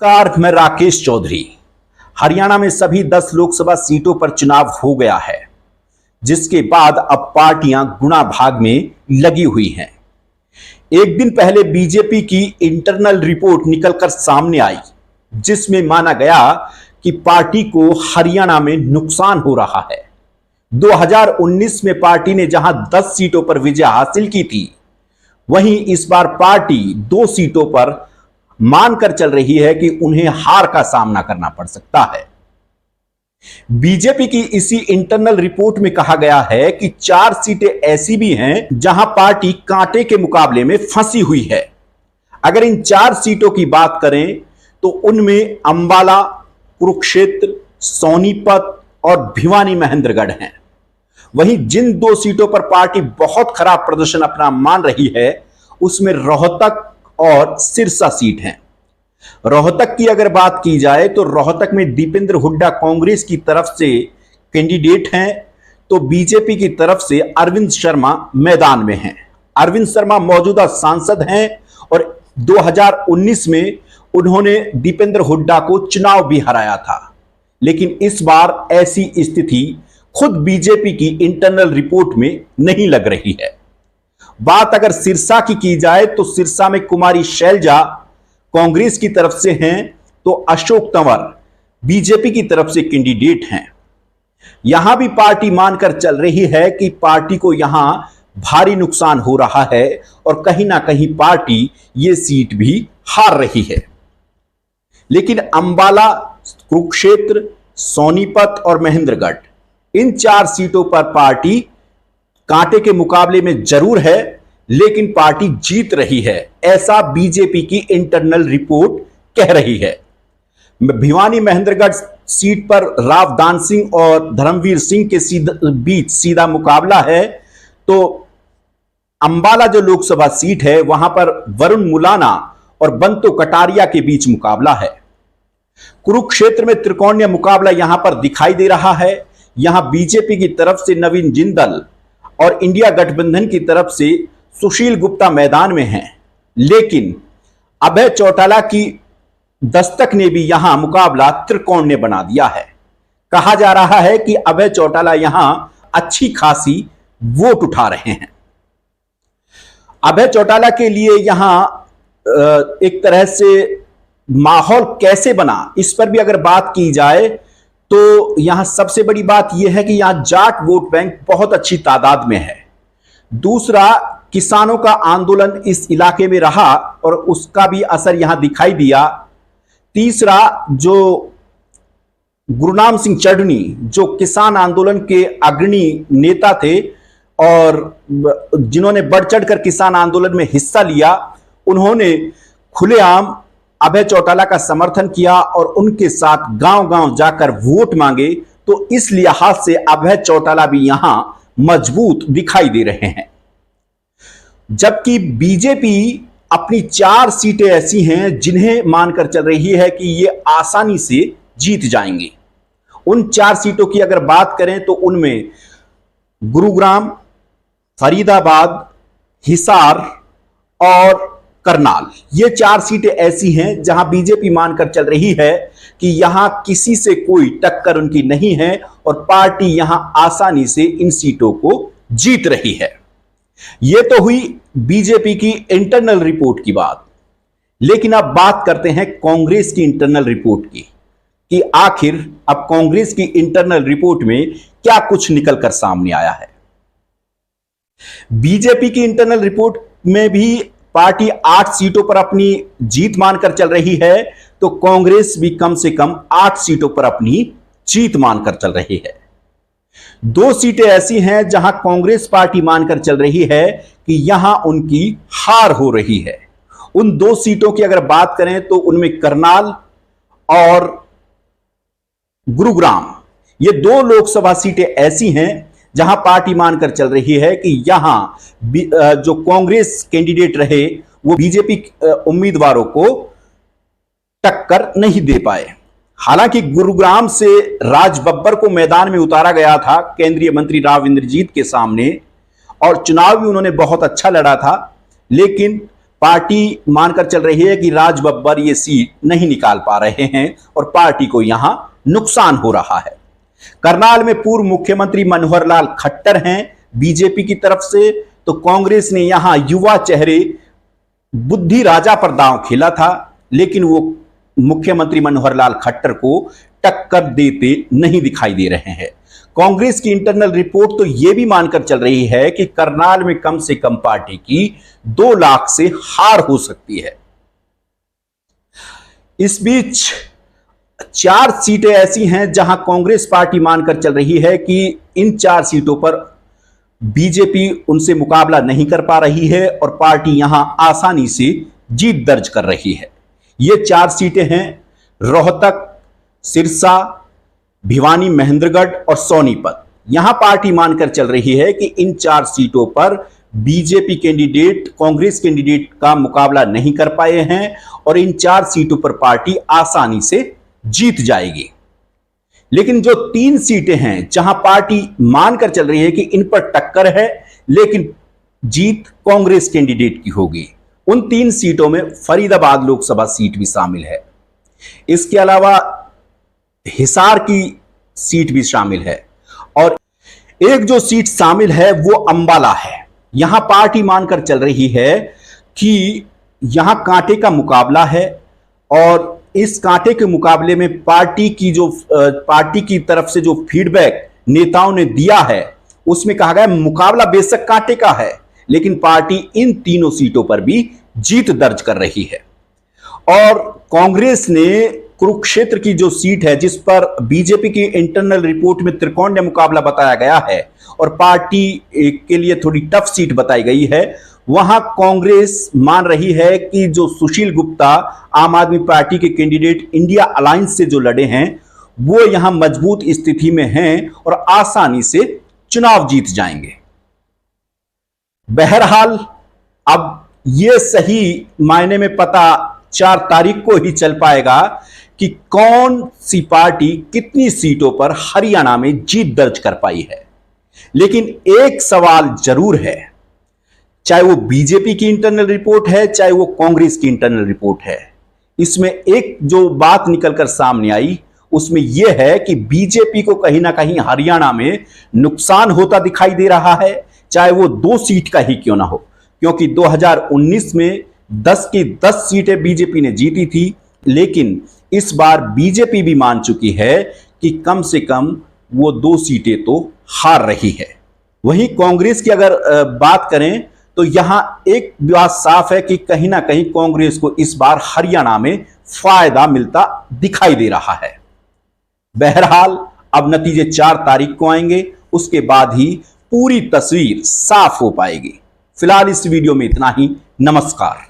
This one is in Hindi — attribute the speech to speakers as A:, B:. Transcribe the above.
A: नमस्कार, मैं राकेश चौधरी। हरियाणा में सभी 10 लोकसभा सीटों पर चुनाव हो गया है, जिसके बाद अब पार्टियां गुणा भाग में लगी हुई हैं। एक दिन पहले बीजेपी की इंटरनल रिपोर्ट निकलकर सामने आई, जिसमें माना गया कि पार्टी को हरियाणा में नुकसान हो रहा है। 2019 में पार्टी ने जहां 10 सीटों पर विजय हासिल की थी, वहीं इस बार पार्टी 2 सीटों पर मानकर चल रही है कि उन्हें हार का सामना करना पड़ सकता है। बीजेपी की इसी इंटरनल रिपोर्ट में कहा गया है कि 4 सीटें ऐसी भी हैं जहां पार्टी कांटे के मुकाबले में फंसी हुई है। अगर इन 4 सीटों की बात करें तो उनमें अंबाला, कुरुक्षेत्र, सोनीपत और भिवानी महेंद्रगढ़ हैं। वहीं जिन 2 सीटों पर पार्टी बहुत खराब प्रदर्शन अपना मान रही है, उसमें रोहतक और सिरसा सीट हैं। रोहतक की अगर बात की जाए तो रोहतक में दीपेंद्र हुड्डा कांग्रेस की तरफ से कैंडिडेट हैं, तो बीजेपी की तरफ से अरविंद शर्मा मैदान में हैं। अरविंद शर्मा मौजूदा सांसद हैं और 2019 में उन्होंने दीपेंद्र हुड्डा को चुनाव भी हराया था। लेकिन इस बार ऐसी स्थिति खुद बीजेपी की इंटरनल रिपोर्ट में नहीं लग रही है। बात अगर सिरसा की जाए तो सिरसा में कुमारी शैलजा कांग्रेस की तरफ से हैं, तो अशोक तंवर बीजेपी की तरफ से कैंडिडेट हैं। यहां भी पार्टी मानकर चल रही है कि पार्टी को यहां भारी नुकसान हो रहा है और कहीं ना कहीं पार्टी ये सीट भी हार रही है। लेकिन अंबाला, कुरुक्षेत्र, सोनीपत और महेंद्रगढ़, इन 4 सीटों पर पार्टी कांटे के मुकाबले में जरूर है, लेकिन पार्टी जीत रही है, ऐसा बीजेपी की इंटरनल रिपोर्ट कह रही है। भिवानी महेंद्रगढ़ सीट पर राव दान सिंह और धर्मवीर सिंह के बीच सीधा मुकाबला है। तो अंबाला जो लोकसभा सीट है, वहां पर वरुण मुलाना और बंतो कटारिया के बीच मुकाबला है। कुरुक्षेत्र में त्रिकोणीय मुकाबला यहां पर दिखाई दे रहा है। यहां बीजेपी की तरफ से नवीन जिंदल और इंडिया गठबंधन की तरफ से सुशील गुप्ता मैदान में हैं। लेकिन अभय चौटाला की दस्तक ने भी यहां मुकाबला त्रिकोणीय बना दिया है। कहा जा रहा है कि अभय चौटाला यहां अच्छी खासी वोट उठा रहे हैं। अभय चौटाला के लिए यहां एक तरह से माहौल कैसे बना, इस पर भी अगर बात की जाए तो यहां सबसे बड़ी बात यह है कि यहां जाट वोट बैंक बहुत अच्छी तादाद में है। दूसरा, किसानों का आंदोलन इस इलाके में रहा और उसका भी असर यहां दिखाई दिया। तीसरा, जो गुरुनाम सिंह चढ़नी जो किसान आंदोलन के अग्रणी नेता थे और जिन्होंने बढ़ चढ़कर किसान आंदोलन में हिस्सा लिया, उन्होंने खुलेआम अभय चौटाला का समर्थन किया और उनके साथ गांव-गांव जाकर वोट मांगे। तो इस लिहाज से अभय चौटाला भी यहां मजबूत दिखाई दे रहे हैं। जबकि बीजेपी अपनी 4 सीटें ऐसी हैं जिन्हें मानकर चल रही है कि ये आसानी से जीत जाएंगी। उन 4 सीटों की अगर बात करें तो उनमें गुरुग्राम, फरीदाबाद, हिसार और करनाल, ये 4 सीटें ऐसी हैं जहां बीजेपी मानकर चल रही है कि यहां किसी से कोई टक्कर उनकी नहीं है और पार्टी यहां आसानी से इन सीटों को जीत रही है। यह तो हुई बीजेपी की इंटरनल रिपोर्ट की बात। लेकिन अब बात करते हैं कांग्रेस की इंटरनल रिपोर्ट की कि आखिर अब कांग्रेस की इंटरनल रिपोर्ट में क्या कुछ निकलकर सामने आया है। बीजेपी की इंटरनल रिपोर्ट में भी पार्टी 8 सीटों पर अपनी जीत मानकर चल रही है, तो कांग्रेस भी कम से कम 8 सीटों पर अपनी जीत मानकर चल रही है। 2 सीटें ऐसी हैं जहां कांग्रेस पार्टी मानकर चल रही है कि यहां उनकी हार हो रही है। उन 2 सीटों की अगर बात करें तो उनमें करनाल और गुरुग्राम, ये 2 लोकसभा सीटें ऐसी हैं जहां पार्टी मानकर चल रही है कि यहां जो कांग्रेस कैंडिडेट रहे वो बीजेपी उम्मीदवारों को टक्कर नहीं दे पाए। हालांकि गुरुग्राम से राज बब्बर को मैदान में उतारा गया था केंद्रीय मंत्री राव इंद्रजीत के सामने और चुनाव भी उन्होंने बहुत अच्छा लड़ा था, लेकिन पार्टी मानकर चल रही है कि राज बब्बर ये सीट नहीं निकाल पा रहे हैं और पार्टी को यहां नुकसान हो रहा है। करनाल में पूर्व मुख्यमंत्री मनोहर लाल खट्टर हैं बीजेपी की तरफ से, तो कांग्रेस ने यहां युवा चेहरे बुद्धि राजा पर दांव खेला था, लेकिन वो मुख्यमंत्री मनोहर लाल खट्टर को टक्कर देते नहीं दिखाई दे रहे हैं। कांग्रेस की इंटरनल रिपोर्ट तो यह भी मानकर चल रही है कि करनाल में कम से कम पार्टी की 2 लाख से हार हो सकती है। इस बीच 4 सीटें ऐसी हैं जहां कांग्रेस पार्टी मानकर चल रही है कि इन 4 सीटों पर बीजेपी उनसे मुकाबला नहीं कर पा रही है और पार्टी यहां आसानी से जीत दर्ज कर रही है। ये 4 सीटें हैं रोहतक, सिरसा, भिवानी, महेंद्रगढ़ और सोनीपत। यहां पार्टी मानकर चल रही है कि इन 4 सीटों पर बीजेपी कैंडिडेट कांग्रेस कैंडिडेट का मुकाबला नहीं कर पाए हैं और इन 4 सीटों पर पार्टी आसानी से जीत जाएगी। लेकिन जो 3 सीटें हैं जहां पार्टी मानकर चल रही है कि इन पर टक्कर है, लेकिन जीत कांग्रेस कैंडिडेट की होगी, उन 3 सीटों में फरीदाबाद लोकसभा सीट भी शामिल है। इसके अलावा हिसार की सीट भी शामिल है और एक जो सीट शामिल है वो अंबाला है। यहां पार्टी मानकर चल रही है कि यहां कांटे का मुकाबला है और इस कांटे के मुकाबले में पार्टी की तरफ से जो फीडबैक नेताओं ने दिया है उसमें कहा गया मुकाबला बेशक कांटे का है, लेकिन पार्टी इन तीनों सीटों पर भी जीत दर्ज कर रही है। और कांग्रेस ने कुरुक्षेत्र की जो सीट है जिस पर बीजेपी की इंटरनल रिपोर्ट में त्रिकोणीय मुकाबला बताया गया है और पार्टी के लिए थोड़ी टफ सीट बताई गई है, वहां कांग्रेस मान रही है कि जो सुशील गुप्ता आम आदमी पार्टी के कैंडिडेट इंडिया अलायंस से जो लड़े हैं वो यहां मजबूत स्थिति में हैं और आसानी से चुनाव जीत जाएंगे। बहरहाल अब यह सही मायने में पता 4 तारीख को ही चल पाएगा कि कौन सी पार्टी कितनी सीटों पर हरियाणा में जीत दर्ज कर पाई है। लेकिन एक सवाल जरूर है, चाहे वो बीजेपी की इंटरनल रिपोर्ट है चाहे वो कांग्रेस की इंटरनल रिपोर्ट है, इसमें एक जो बात निकलकर सामने आई उसमें यह है कि बीजेपी को कहीं ना कहीं हरियाणा में नुकसान होता दिखाई दे रहा है, चाहे वो 2 सीट का ही क्यों ना हो, क्योंकि 2019 में 10 की 10 सीटें बीजेपी ने जीती थी, लेकिन इस बार बीजेपी भी मान चुकी है कि कम से कम वो 2 सीटें तो हार रही है। वहीं कांग्रेस की अगर बात करें तो यहां एक बात साफ है कि कहीं ना कहीं कांग्रेस को इस बार हरियाणा में फायदा मिलता दिखाई दे रहा है। बहरहाल अब नतीजे 4 तारीख को आएंगे, उसके बाद ही पूरी तस्वीर साफ हो पाएगी। फिलहाल इस वीडियो में इतना ही। नमस्कार।